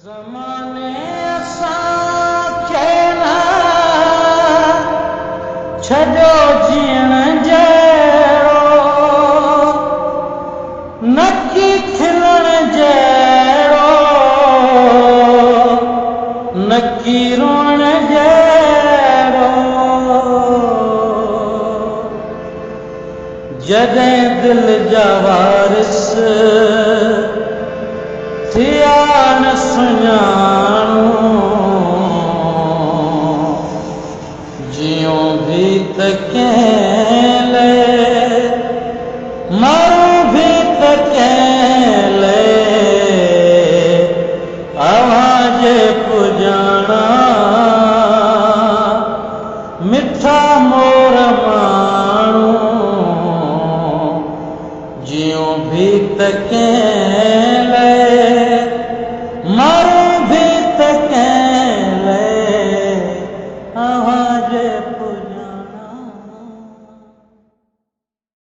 ज़माने असांखे न छॾियो जीअण जहिड़ो, न की खिलण जहिड़ो, न की रोअण जहिड़ो। जॾहिं दिलि जा वारिस थिया न सुञाणो, जियूं भी त कंहिं लाइ, मरूं भी त कंहिं लाइ। अव्हांजे पुॼाणा मिठा मोर माण्हू, जियूं भी त कंहिं लाइ, मरूं भी त कंहिं लाइ।